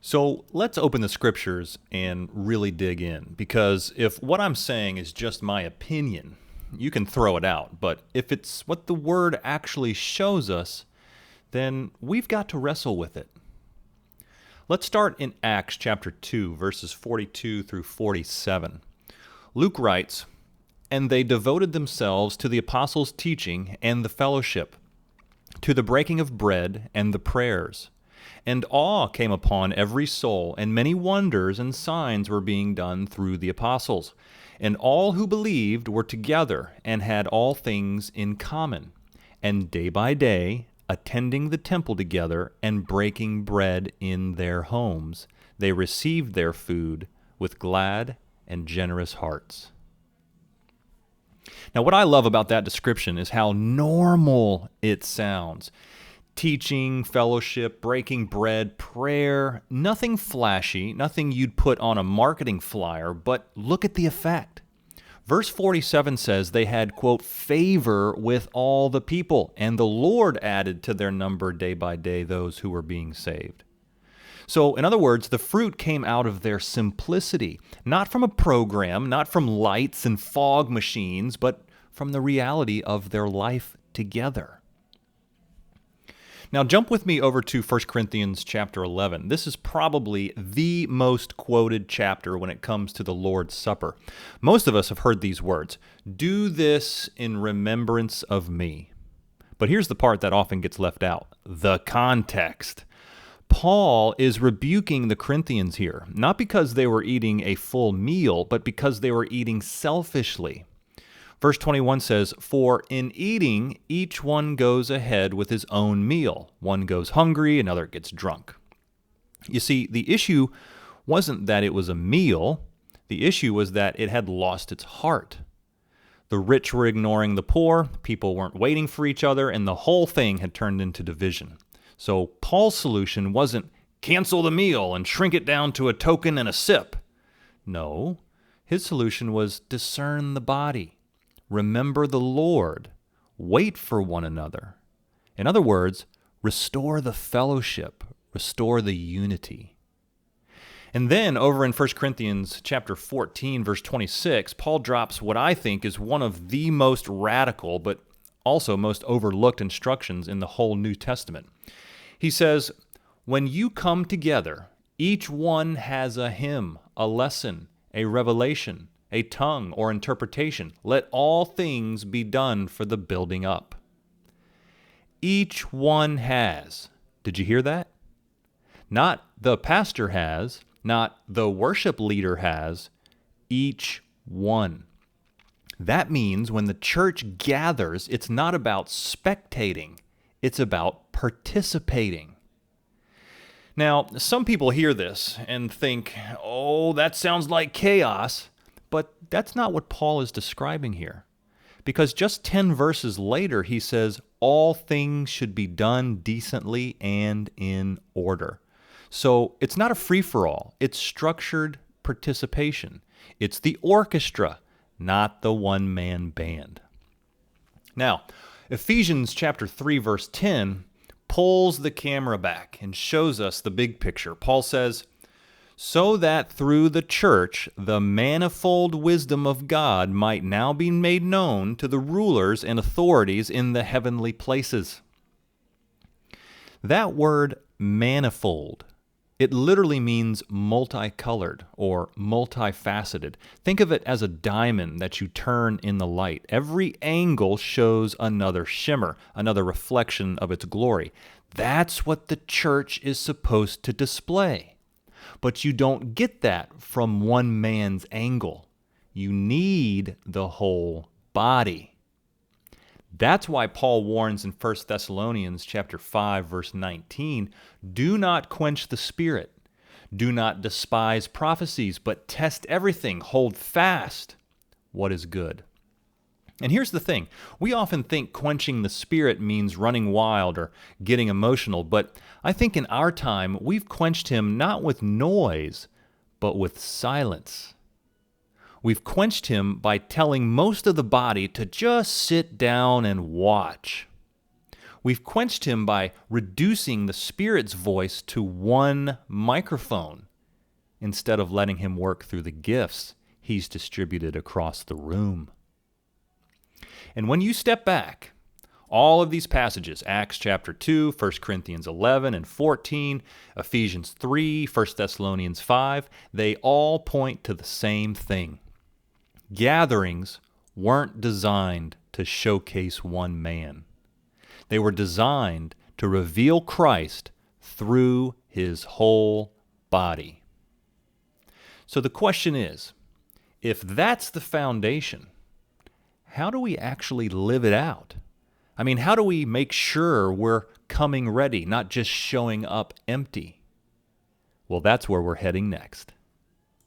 So let's open the scriptures and really dig in, because if what I'm saying is just my opinion, you can throw it out. But if it's what the word actually shows us, then we've got to wrestle with it. Let's start in Acts chapter 2, verses 42 through 47. Luke writes, "And they devoted themselves to the apostles' teaching and the fellowship, to the breaking of bread and the prayers. And awe came upon every soul, and many wonders and signs were being done through the apostles. And all who believed were together and had all things in common. And day by day, attending the temple together and breaking bread in their homes, they received their food with glad and generous hearts." Now, what I love about that description is how normal it sounds. Teaching, fellowship, breaking bread, prayer, nothing flashy, nothing you'd put on a marketing flyer, but look at the effect. Verse 47 says they had, quote, favor with all the people, and the Lord added to their number day by day those who were being saved. So, in other words, the fruit came out of their simplicity, not from a program, not from lights and fog machines, but from the reality of their life together. Now jump with me over to 1 Corinthians chapter 11. This is probably the most quoted chapter when it comes to the Lord's Supper. Most of us have heard these words, "Do this in remembrance of me." But here's the part that often gets left out, the context. Paul is rebuking the Corinthians here, not because they were eating a full meal, but because they were eating selfishly. Verse 21 says, "For in eating, each one goes ahead with his own meal. One goes hungry, another gets drunk." You see, the issue wasn't that it was a meal. The issue was that it had lost its heart. The rich were ignoring the poor, people weren't waiting for each other, and the whole thing had turned into division. So Paul's solution wasn't cancel the meal and shrink it down to a token and a sip. No, his solution was discern the body. Remember the Lord. Wait for one another. In other words, restore the fellowship, restore the unity. And then over in 1 Corinthians chapter 14, verse 26, Paul drops what I think is one of the most radical, but also most overlooked instructions in the whole New Testament. He says, "When you come together, each one has a hymn, a lesson, a revelation, a tongue or interpretation. Let all things be done for the building up." Each one has. Did you hear that? Not the pastor has, not the worship leader has, each one. That means when the church gathers, it's not about spectating, it's about participating. Now, some people hear this and think, oh, that sounds like chaos. But that's not what Paul is describing here. Because just 10 verses later, he says, all things should be done decently and in order. So it's not a free-for-all. It's structured participation. It's the orchestra, not the one-man band. Now, Ephesians chapter 3, verse 10 pulls the camera back and shows us the big picture. Paul says, "So that through the church the manifold wisdom of God might now be made known to the rulers and authorities in the heavenly places." That word manifold, it literally means multicolored or multifaceted. Think of it as a diamond that you turn in the light. Every angle shows another shimmer, another reflection of its glory. That's what the church is supposed to display. But you don't get that from one man's angle. You need the whole body. That's why Paul warns in 1 Thessalonians chapter 5, verse 19, "Do not quench the spirit. Do not despise prophecies, but test everything. Hold fast what is good." And here's the thing. We often think quenching the spirit means running wild or getting emotional, but I think in our time we've quenched him not with noise, but with silence. We've quenched him by telling most of the body to just sit down and watch. We've quenched him by reducing the Spirit's voice to one microphone instead of letting him work through the gifts he's distributed across the room. And when you step back, all of these passages, Acts chapter 2, 1 Corinthians 11 and 14, Ephesians 3, 1 Thessalonians 5, they all point to the same thing. Gatherings weren't designed to showcase one man. They were designed to reveal Christ through his whole body. So the question is, if that's the foundation, how do we actually live it out? I mean, how do we make sure we're coming ready, not just showing up empty? Well, that's where we're heading next.